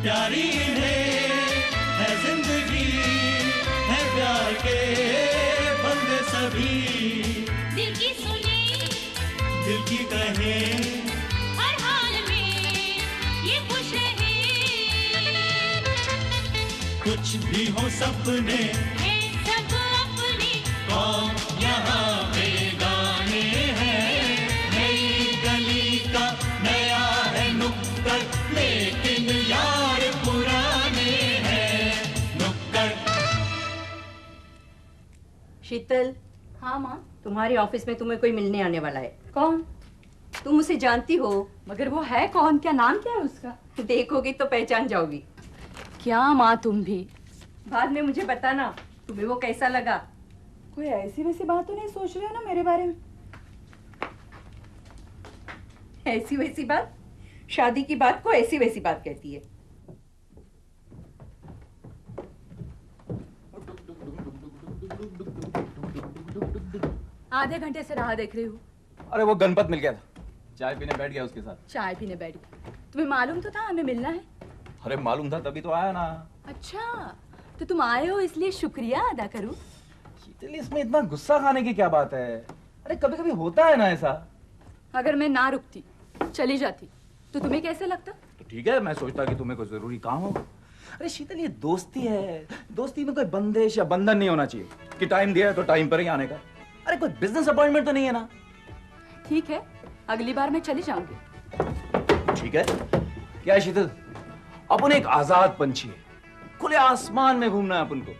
प्यारी इन्हें है जिंदगी, है प्यार के बंदे सभी। दिल की सुने, दिल की कहे, हर हाल में ये खुश रहे। कुछ भी हो सपने है सब अपने, कौन यहाँ बेगाने हैं। नई गली का नया है नुक्कड़, लेकिन यार पुराने हैं नुक्कड़। शीतल। हाँ माँ। तुम्हारे ऑफिस में तुम्हें कोई मिलने आने वाला है। कौन? तुम उसे जानती हो? मगर वो है कौन? क्या नाम क्या है उसका? देखोगी तो पहचान जाओगी। क्या माँ तुम भी? बाद में मुझे बताना तुम्हें वो कैसा लगा। कोई ऐसी वैसी बात तो नहीं सोच रहे हो ना मेरे बारे में? ऐसी वैसी बात? शादी की बात को ऐसी वैसी बात कहती है। आधे घंटे से राह देख रही हूँ। अरे वो गणपत मिल गया था, चाय पीने बैठ गया उसके साथ। चाय पीने बैठ गई? तुम्हें मालूम तो था हमें मिलना है? अरे मालूम था तभी तो आया ना। अच्छा, तो तुम आए हो इसलिए शुक्रिया अदा करूं? शीतल, इसमें इतना गुस्सा खाने की क्या बात है? अरे कभी कभी होता है ना ऐसा। अगर मैं ना रुकती, चली जाती, तो तुम्हें कैसे लगता? तो ठीक है, मैं सोचता कि तुम्हें कोई जरूरी काम होगा। अरे शीतल, ये दोस्ती है, दोस्ती में कोई बंदिश या बंधन नहीं होना चाहिए कि टाइम दिया है तो टाइम पर ही आने का। अरे कोई बिजनेस अपॉइंटमेंट तो नहीं है ना। ठीक है, अगली बार मैं चली जाऊंगी। ठीक है, क्या है शीतल, अपन एक आजाद पंछी है, खुले आसमान में घूमना है अपन को।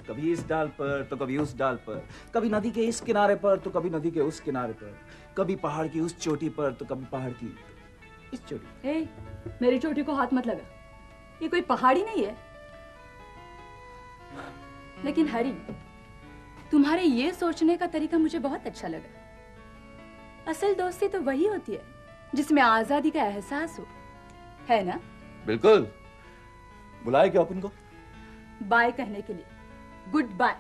कभी इस डाल पर तो कभी उस डाल पर, कभी नदी के इस किनारे पर तो कभी नदी के उस किनारे पर, कभी पहाड़ की उस चोटी पर तो कभी पहाड़ की इस चोटी। ए, मेरी चोटी को हाथ मत लगा, ये कोई पहाड़ी नहीं है। लेकिन हरी, तुम्हारे ये सोचने का तरीका मुझे बहुत अच्छा लगा। असल दोस्ती तो वही होती है जिसमें आजादी का एहसास हो, है ना? बिल्कुल। बुलाए क्या अपन को? बाय कहने के लिए। Good bye.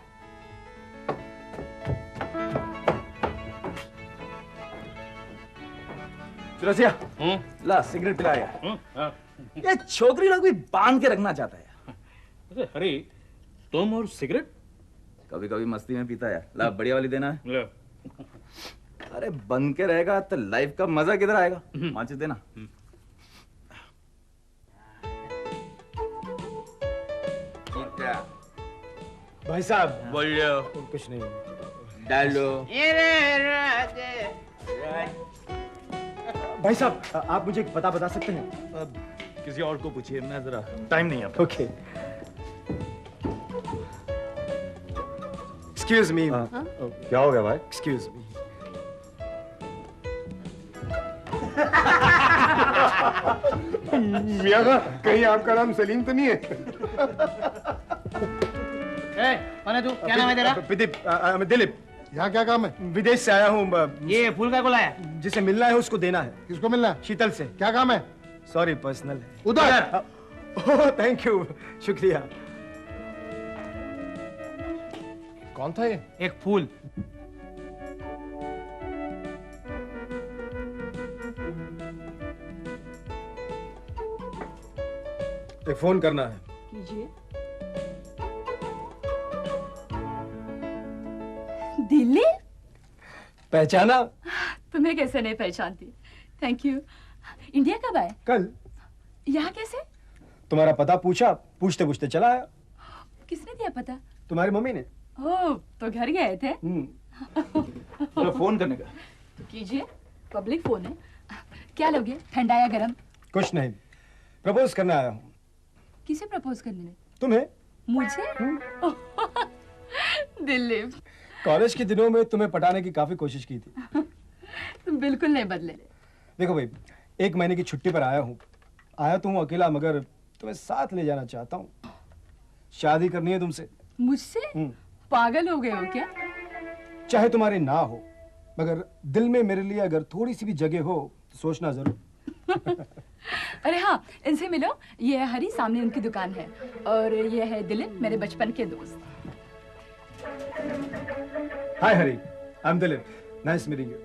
चुरसिया, ला सिगरेट पिलाया। ये छोकरी लोग भी बांध के रखना चाहता है। अरे हरी, तुम और सिगरेट? कभी कभी मस्ती में पीता है। ला बढ़िया वाली देना है। ले। अरे बन के रहेगा तो लाइफ का मजा किधर आएगा? माचिस देना। भाई साहब बोलो। कुछ नहीं। डालो। भाई साहब, आप मुझे एक पता बता सकते हैं? किसी और को पूछिए, मैं जरा टाइम नहीं है। ओके। Excuse me. क्या हो गया भाई? Excuse me. मियां का कहीं आपका नाम सलीम तो नहीं है? कौन है तू? क्या नाम है तेरा? दिलीप। यहाँ क्या काम है? विदेश से आया हूँ। ये फूल का को लाया? जिसे मिलना है उसको देना है। किसको मिलना है? शीतल से। क्या काम है? सॉरी, पर्सनल है। उधर। ओह थैंक यू, शुक्रिया। कौन था ये? एक फूल। एक फोन करना है। कीजिए। दिलीप, पहचाना? तुम्हें कैसे नहीं पहचानती? Thank you. इंडिया कब आए? कल। यहाँ कैसे? तुम्हारा पता पूछा, पूछते पूछते चला आया। किसने दिया पता? तुम्हारी मम्मी ने। ओह, तो घर गए थे? तो फोन करने का। तो कीजिए, पब्लिक फोन है। क्या लोगे, ठंडा या गरम? कुछ नहीं, प्रपोज करने आया हूँ। किसे प्रपोज करने में? तुम्हें। मुझे? दिलीप, कॉलेज के दिनों में तुम्हें पटाने की काफी कोशिश की थी। तुम बिल्कुल नहीं बदले। देखो भाई, 1 महीने की छुट्टी पर आया हूँ तो हूँ अकेला, मगर तुम्हें साथ ले जाना चाहता हूँ। शादी करनी है तुमसे। मुझसे? पागल हो गए हो क्या? चाहे तुम्हारी ना हो, मगर दिल में मेरे लिए अगर थोड़ी सी भी जगह हो तो सोचना जरूर। अरे हाँ, इनसे मिलो। ये है हरी, सामने उनकी दुकान है। और ये है दिलीप, मेरे बचपन के दोस्त। Hi Hari, I am Dilip, nice meeting you.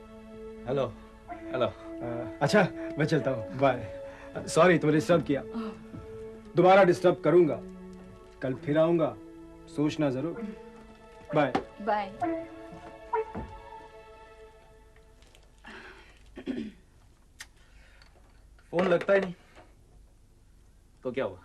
Hello. Hello. अच्छा, मैं चलता हूँ, बाय। सॉरी तुम्हें डिस्टर्ब किया। दोबारा डिस्टर्ब करूंगा, कल फिर आऊंगा, सोचना जरूर। बाय। बाय। फोन लगता ही नहीं तो क्या हुआ?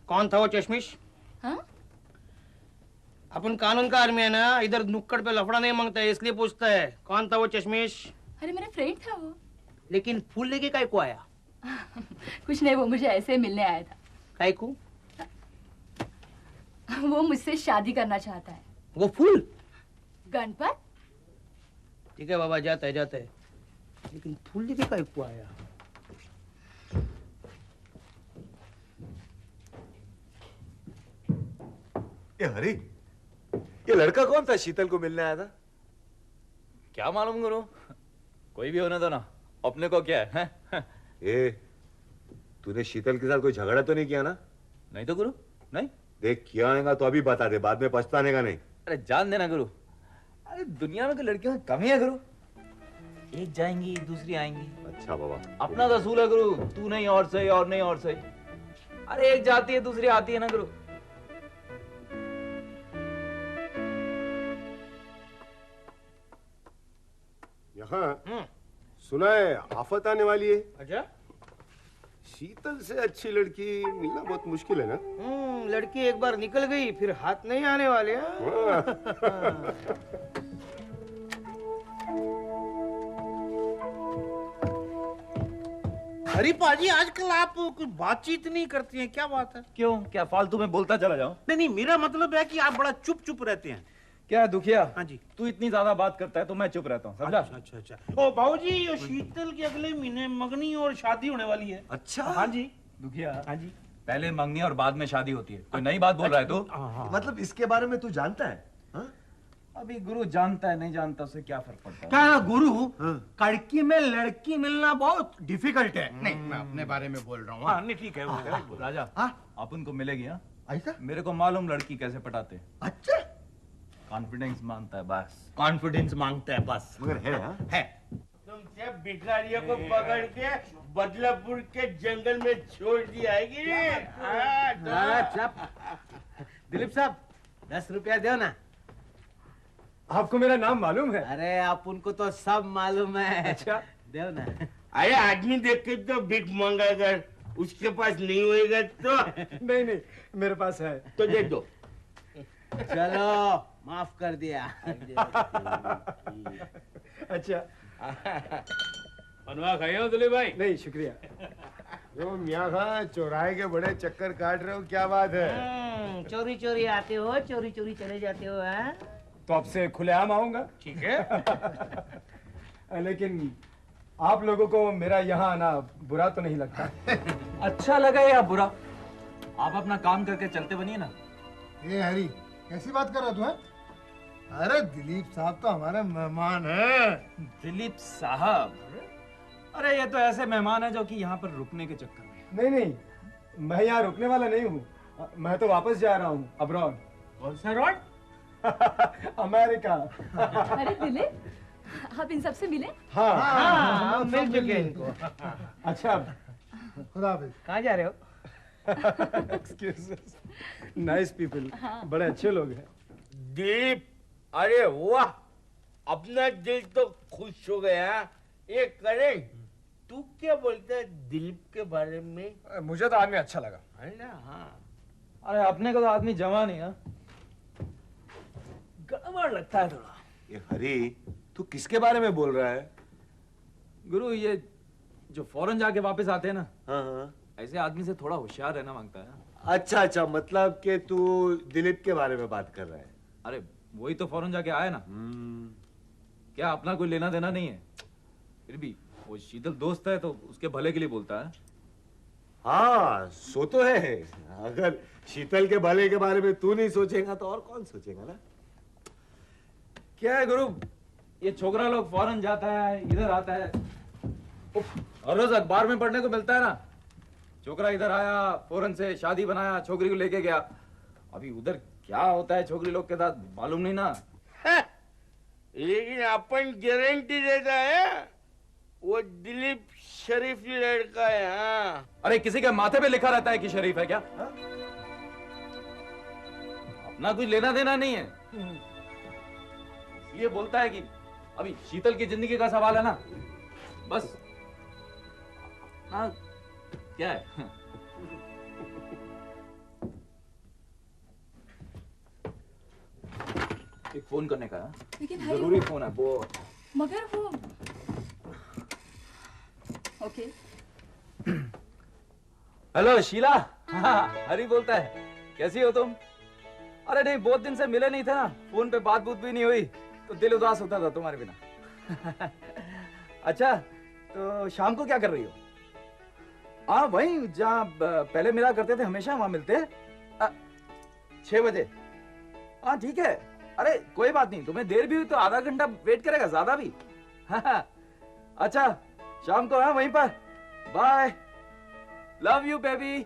कौन था वो चश्मिश? हाँ? अपन कानून का आदमी है ना, इधर नुक्कड़ पे लफड़ा नहीं मांगता है, इसलिए पूछता है कौन था वो चश्मिश। अरे मेरा फ्रेंड था वो। लेकिन फूल लेके काय को आया? कुछ नहीं, वो मुझे ऐसे मिलने आया था। काय को? वो मुझसे शादी करना चाहता है। वो फूल? गणपत? ठीक है बाबा, जाता है, लेकिन फूल लेके काय को आया? ये हरी, ये लड़का कौन था शीतल को मिलने आया था? क्या मालूम गुरु, कोई भी होने दो ना, अपने को क्या है, हैं? ए, तूने शीतल के साथ कोई झगड़ा तो नहीं किया ना? नहीं तो गुरु, नहीं। देख, किया होगा तो अभी बता दे, बाद में पछताने का नहीं। अरे जान देना गुरु, अरे दुनिया में कोई लड़कियों की कमी है गुरु? एक जाएंगी दूसरी आएंगी। अच्छा बाबा, अपना तो असूल है गुरु, तू नहीं और सही और नहीं और सही। अरे एक जाती है दूसरी आती है ना गुरु। यहाँ सुना है आफत आने वाली है। अच्छा, शीतल से अच्छी लड़की मिलना बहुत मुश्किल है ना? लड़की एक बार निकल गई फिर हाथ नहीं आने वाले। अरे पाजी, आजकल आप कुछ बातचीत नहीं करती हैं, क्या बात है? क्यों, क्या फालतू में बोलता चला जाऊं? नहीं, मेरा मतलब है कि आप बड़ा चुप चुप रहते हैं। क्या दुखिया? हाँ जी। तू इतनी ज्यादा बात करता है तो मैं चुप रहता हूँ, समझा? अच्छा। ओ बाबूजी, ये शीतल के अगले महीने मंगनी और शादी होने वाली है। अच्छा। हाँ जी। दुखिया, हाँ जी। पहले मंगनी और बाद में शादी होती है, कोई नई बात बोल रहा है तू? मतलब इसके बारे में तू जानता है? हाँ? अभी गुरु जानता है नहीं जानता उससे क्या फर्क पड़ता है? क्या गुरु, कड़की में लड़की मिलना बहुत डिफिकल्ट है। नहीं, मैं अपने बारे में बोल रहा हूँ। हाँ, नहीं ठीक है वो। राजा, अपन को मिलेगी? हाँ, ऐसा? मेरे को मालूम लड़की कैसे पटाते हैं। अच्छा, कॉन्फिडेंस मांगता है बस। कॉन्फिडेंस मांगता है बस। मगर है हाँ? है। तुमसे भिखारियों को पकड़ के बदलापुर के जंगल में छोड़ दिया है कि दिलीप साहब, 10 रुपया दो ना। आपको मेरा नाम मालूम है? अरे आप उनको तो सब मालूम है। अच्छा, दो ना। अरे आदमी देख के तो भीख मांगा कर, उसके पास नहीं होएगा तो नहीं, मेरे पास है। तो दे दो। चलो, माफ कर दिया। अच्छा, बनवा खाए हो दिलीप भाई? नहीं शुक्रिया। जो मियाँ खां चौराहे के बड़े चक्कर काट रहे हो, क्या बात है? चोरी चोरी आते हो, चोरी चोरी चले जाते हो। तो अब से खुलेआम आऊंगा। ठीक है। लेकिन आप लोगों को मेरा यहाँ आना बुरा तो नहीं लगता? अच्छा लगा या बुरा, आप अपना काम करके चलते बनिए ना। ए हरी, कैसी बात कर रहा तू है? अरे दिलीप साहब तो हमारे मेहमान हैं। दिलीप साहब? अरे ये तो ऐसे मेहमान है जो कि यहाँ पर रुकने के चक्कर में। नहीं, मैं यहाँ रुकने वाला नहीं हूँ, मैं तो वापस जा रहा हूँ अब्रॉड। कौन सा रोड? अमेरिका। अरे दिलीप, आप इन सबसे मिले? हाँ, मिल चुके हैं इनको। अच्छा, खुदा हाफिज। कहाँ जा रहे हो? नाइस पीपल, बड़े अच्छे लोग हैं। दीप, अरे वाह, अपना दिल तो खुश हो गया। ये करे, तू क्या बोलता है दिलीप के बारे में? मुझे तो आदमी अच्छा लगा। हाँ, अरे अपने को तो आदमी जवान ही है, गड़बड़ लगता है थोड़ा। ये हरी, तू किसके बारे में बोल रहा है? गुरु, ये जो फौरन जाके वापस आते हैं ना, हाँ, ऐसे आदमी से थोड़ा होशियार रहना मांगता है। अच्छा, मतलब कि तू दिलीप के बारे में बात कर रहा है। अरे वही तो फौरन जाके आया ना। क्या अपना कोई लेना देना नहीं है? फिर भी वो शीतल दोस्त है तो उसके भले के लिए बोलता है। हाँ, सो तो है। अगर शीतल के भले के बारे में तू नहीं सोचेगा तो और कौन सोचेगा ना? क्या है गुरु, ये छोकरा लोग फॉरेन जाता है, इधर आता है, हर रोज अखबार में पढ़ने को मिलता है ना, छोकरा इधर आया, फौरन से शादी बनाया, छोकरी को लेके गया। अभी उधर क्या होता है छोकरी लोग के साथ मालूम नहीं ना। लेकिन अपन गारंटी देता है वो दिलीप शरीफ लड़का है। हाँ। अरे किसी के माथे पे लिखा रहता है कि शरीफ है क्या? अपना कुछ लेना देना नहीं है, ये बोलता है कि अभी शीतल की जिंदगी का सवाल है ना, बस। हाँ, क्या है? एक फोन करने का है? लेकिन जरूरी फोन है वो। मगर वो ओके। हेलो शीला। हाँ, हरी बोलता है, कैसी हो तुम? अरे नहीं, बहुत दिन से मिले नहीं थे ना, फोन पे बात भी नहीं हुई, तो दिल उदास होता था तुम्हारे बिना। अच्छा, तो शाम को क्या कर रही हो? हाँ, वहीं जहाँ पहले मिला करते थे, हमेशा वहां मिलते हैं 6 बजे। हाँ ठीक है, अरे कोई बात नहीं, तुम्हें देर भी हुई तो आधा घंटा वेट करेगा, ज्यादा भी। हाँ, अच्छा शाम को है वहीं पर। Bye, love you baby.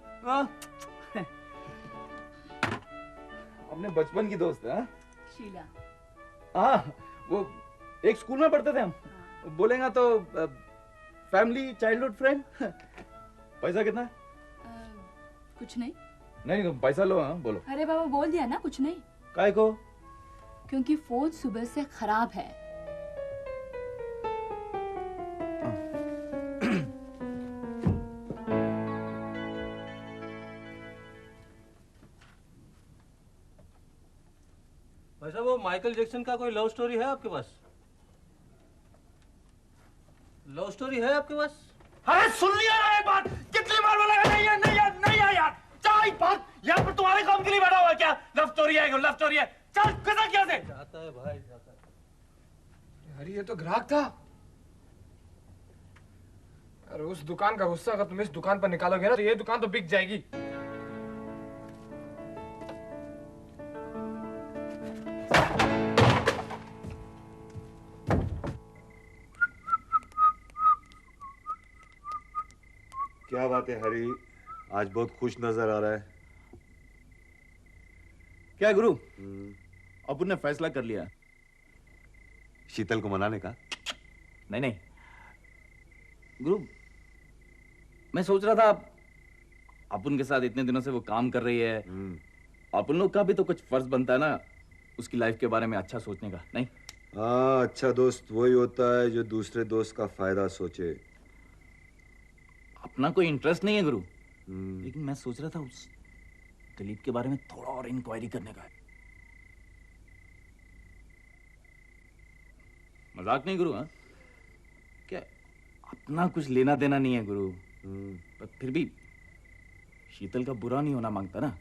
अपने बचपन की दोस्त है। शीला। हाँ, वो एक स्कूल में पढ़ते थे हम। बोलेगा तो फैमिली चाइल्डहुड फ्रेंड। पैसा कितना है? कुछ नहीं। नहीं तुम पैसा लो। हाँ बोलो। अरे बाबा बोल दिया ना, कुछ नहीं। काय को? क्योंकि फोन सुबह से खराब है। भाई साहब, वो माइकल जैक्सन का कोई लव स्टोरी है आपके पास? लव स्टोरी है आपके पास? अरे सुन लिया ना एक बात, कितनी बार बोलेगा? नहीं है, नहीं है, नहीं है यार। क्या एक बात, यहाँ पर तुम्हारे काम के लिए बैठा हुआ है क्या? लव स्टोरी है, लव स्टोरी है। चल कैसा क्या से? जाता है भाई, जाता है। अरे ये तो ग्राहक था। अरे उस दुकान का गुस्सा अगर तुम इस दुकान पर निकालोगे ना तो ये दुकान तो बिक जाएगी। क्या बात है हरी, आज बहुत खुश नजर आ रहा है। क्या गुरु, अपन ने फैसला कर लिया शीतल को मनाने का? नहीं नहीं गुरु, मैं सोच रहा था अपन के साथ इतने दिनों से वो काम कर रही है, अपन लोग का भी तो कुछ फर्ज बनता है ना उसकी लाइफ के बारे में अच्छा सोचने का। नहीं? हाँ, अच्छा दोस्त वही होता है जो दूसरे दोस्त का फायदा सोचे। अपना कोई इंटरेस्ट नहीं है गुरु, लेकिन मैं सोच रहा था उस दिलीप के बारे में थोड़ा और इंक्वायरी करने का। मजाक नहीं गुरु। हाँ, क्या अपना कुछ लेना देना नहीं है गुरु, पर फिर भी शीतल का बुरा नहीं होना मांगता ना।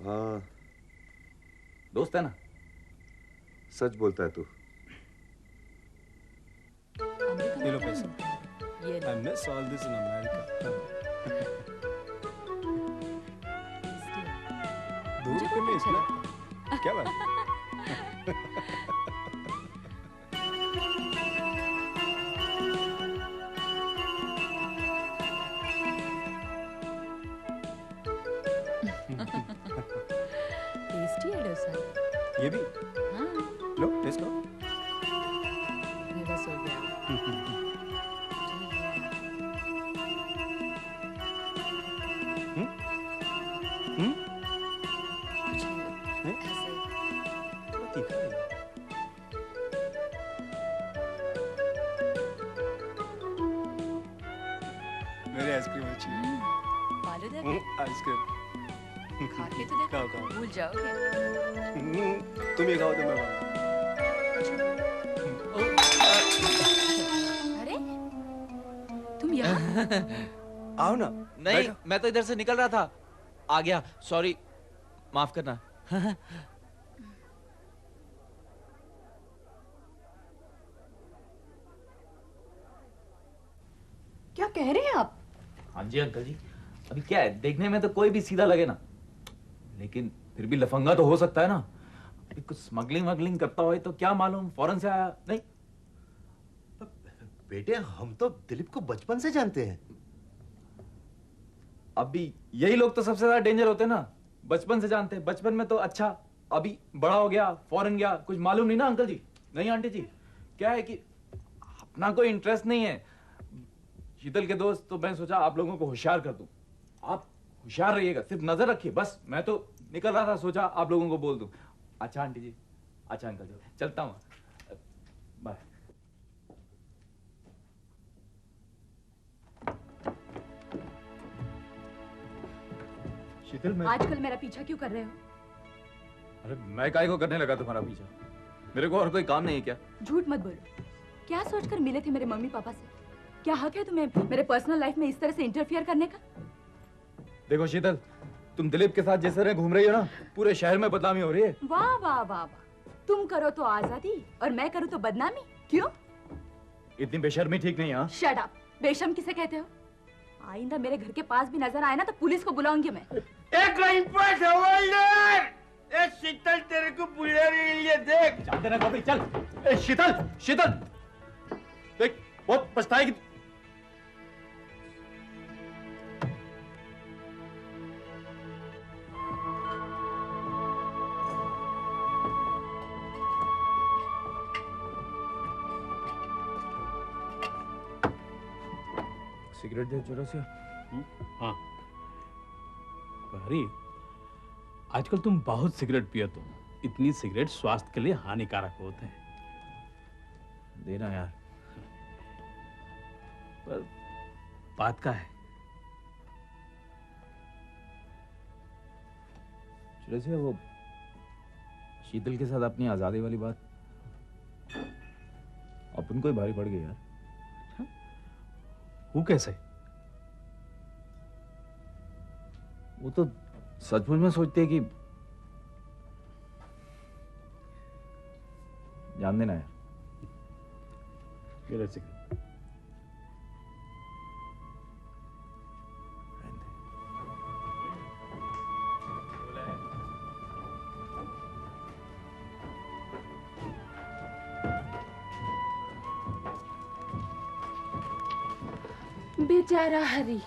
हाँ, दोस्त है ना। सच बोलता है तू। ये लो पैसे। I miss all this in America. 2 रुपए में इतना क्या बात? टेस्टी है डोसा। ये भी? हाँ। लो टेस्ट करो। बस हो गया। मेरी आइसक्रीम अच्छी है। फालूदा आइसक्रीम खा के तो देखो, खाओ। भूल जाओगे। तुम ये खाओ तो मैं खाऊं। अरे तुम यहाँ? आओ ना। नहीं, मैं तो इधर से निकल रहा था, आ गया, सॉरी, माफ करना। क्या कह रहे हैं आप? हाँ जी अंकल जी, अभी क्या है, देखने में तो कोई भी सीधा लगे ना, लेकिन फिर भी लफंगा तो हो सकता है ना। कुछ स्मगलिंग वगलिंग करता हो तो क्या मालूम, फॉरेन से आया नहीं। बेटे हम तो दिलीप को बचपन से जानते हैं। अभी यही लोग तो सबसे ज्यादा डेंजर होते हैं ना, बचपन से जानते हैं। बचपन में तो अच्छा, अभी बड़ा हो गया, फॉरेन गया, कुछ मालूम नहीं ना अंकल जी। नहीं आंटी जी, क्या है कि अपना कोई इंटरेस्ट नहीं है। शीतल के दोस्त, तो मैं सोचा आप लोगों को होशियार कर दूं। आप होशियार रहिएगा, सिर्फ नजर रखिए बस। मैं तो निकल रहा था, सोचा आप लोगों को बोल दूं। अच्छा आंटी जी, अच्छा अंकल जी, चलता हूँ, बाय। शीतल, मैं आजकल मेरा पीछा क्यों कर रहे हो? अरे मैं काहे को करने लगा तुम्हारा पीछा? मेरे को और कोई काम नहीं है क्या? झूठ मत बोलो। क्या सोचकर मिले थे मेरे मम्मी पापा से? क्या हक है तुम्हें मेरे पर्सनल लाइफ में इस तरह से इंटरफियर करने का? देखो शीतल, तुम दिलीप के साथ जिस तरह घूम रही हो ना, पूरे शहर में बदनामी हो रही है। वाह वाह वाह वाह, तुम करो तो आजादी और मैं करूँ तो बदनामी। क्यों? इतनी बेशर्मी ठीक नहीं है। हाँ? Shut up. बेशर्म किसे कहते हो? आइंदा मेरे घर के पास भी नजर आए ना तो पुलिस को बुलाऊंगी मैं। कहीं पर हवलदार, ए शीतल तेरे को बुला रही है, देख। जानते ना कभी, चल। ए शीतल, शीतल देख, बहुत पछताएगी। सिगरेट दे जोरा से। हाँ हरी, आजकल तुम बहुत सिगरेट पियो। तुम इतनी सिगरेट स्वास्थ्य के लिए हानिकारक होते हैं। देना यार। पर बात का है, से वो शीतल के साथ अपनी आजादी वाली बात अपन को ही भारी पड़ गई यार। वो कैसे? वो तो सचमुच में सोचते हैं कि जान देना यार। बेचारा हरी।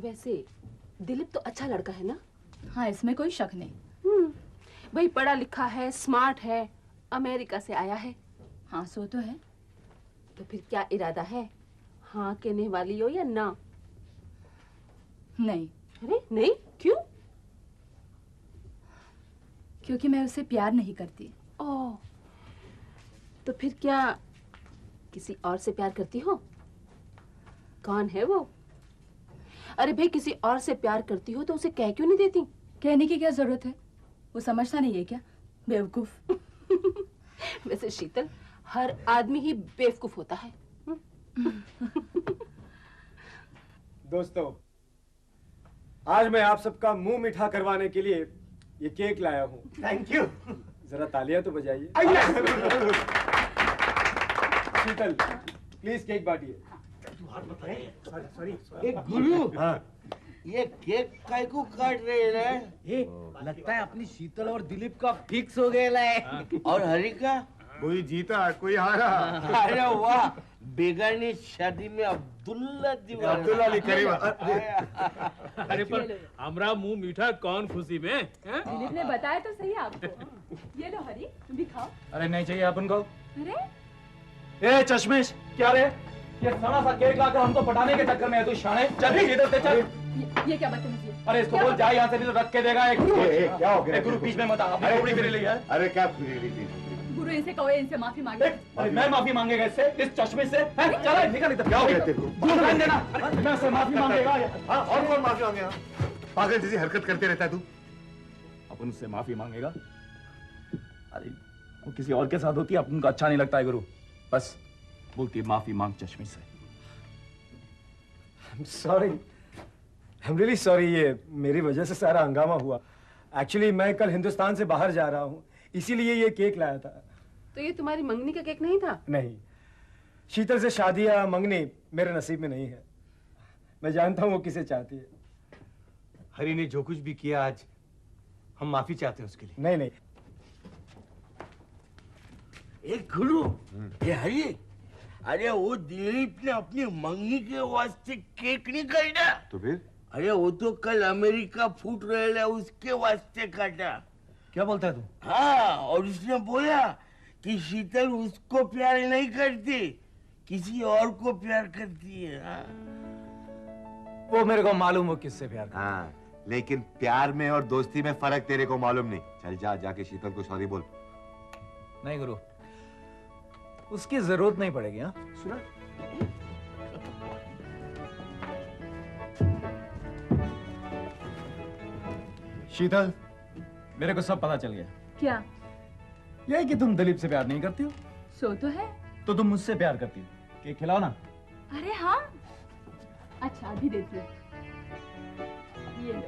वैसे दिलीप तो अच्छा लड़का है ना? हाँ, इसमें कोई शक नहीं। भाई पढ़ा लिखा है, स्मार्ट है, अमेरिका से आया है। हाँ सो तो है। तो फिर क्या इरादा है? हाँ कहने वाली हो या ना? नहीं। अरे नहीं, क्यों? क्योंकि मैं उसे प्यार नहीं करती। ओह, तो फिर क्या किसी और से प्यार करती हो? कौन है वो? अरे भाई किसी और से प्यार करती हो तो उसे कह क्यों नहीं देती? कहने की क्या जरूरत है? वो समझता नहीं है क्या? बेवकूफ। वैसे शीतल, हर आदमी ही बेवकूफ होता है। दोस्तों, आज मैं आप सबका मुंह मीठा करवाने के लिए ये केक लाया हूँ। Thank you. जरा तालियां तो बजाइए। शीतल, प्लीज केक बांटिए। गुरु, हाँ, ये केक काय को काट रहे हैं? लगता है अपनी शीतल और दिलीप का फिक्स हो गया है। और हरी का? कोई जीता कोई हारा। अरे वाह, बेगानी शादी में अब्दुल्ला दीवाना। अब्दुल्ला अली करीम। अरे पर हमरा मुंह मीठा कौन खुशी में? दिलीप ने बताया तो सही आपको। ये लो हरी, तुम भी खाओ। अरे नहीं चाहिए अपन को। अरे ए चश्मिश, क्या रे? ये सड़ा सा केक लाकर हमको पटाने के चक्कर में है तू शाणे। चल इधर से चल। ये क्या बदतमीजी है? अरे इसको बोल जाए यहाँ से, नहीं तो रख के देगा एक। क्या हो गया? गुरु बीच में मत आ, अपनी थोड़ी फिर लिया। अरे क्या? गुरु इनसे कहो, इनसे माफी मांगे। अरे मैं माफी मांगेगा इससे, इस चश्मे से? चल निकल इधर। क्या हो गया तेरे को? गुरु रहने देना। मैं उससे माफी मांगेगा। हाँ, और कौन माफी मांगेगा? पागल जैसी हरकत करते रहता है तू। अपन उससे माफी मांगेगा? अरे वो किसी और के साथ होती है, अपन को अच्छा नहीं लगता है गुरु। बस बोलती है माफी मांग चश्मे से। Sorry, I am really sorry. ये मेरी वजह से सारा हंगामा हुआ। एक्चुअली मैं कल हिंदुस्तान से बाहर जा रहा हूँ, इसीलिए ये केक लाया था। तो ये तुम्हारी मंगनी का केक नहीं था? नहीं, शीतल से शादी या मंगनी मेरे नसीब में नहीं है। मैं जानता हूँ वो किसे चाहती है। हरी ने जो कुछ भी किया आज हम माफी चाहते हैं उसके लिए। नहीं नहीं, एक गुरु, ये हरी, अरे वो दिलीप ने अपनी मंगनी के वास्ते केक नहीं काटा। तो फिर? अरे वो तो कल अमेरिका फूट रहे उसके वास्ते काटा। क्या बोलता है तू? हाँ, और उसने बोला कि शीतल उसको प्यार नहीं करती, किसी और को प्यार करती है। हाँ। वो मेरे को मालूम हो किससे प्यार करता है। हाँ, लेकिन प्यार में और दोस्ती में फर्क तेरे को मालूम नहीं। चल जा, जाके शीतल को सॉरी बोल। नहीं गुरु, उसकी जरूरत नहीं पड़ेगी। हाँ सुना? शीतल, मेरे को सब पता चल गया। क्या? यही कि तुम दिलीप से प्यार नहीं करती हो। सो तो है। तो तुम मुझसे प्यार करती हो। केक खिलाओ ना। अरे हाँ, अच्छा अभी देती हूँ, ये लो।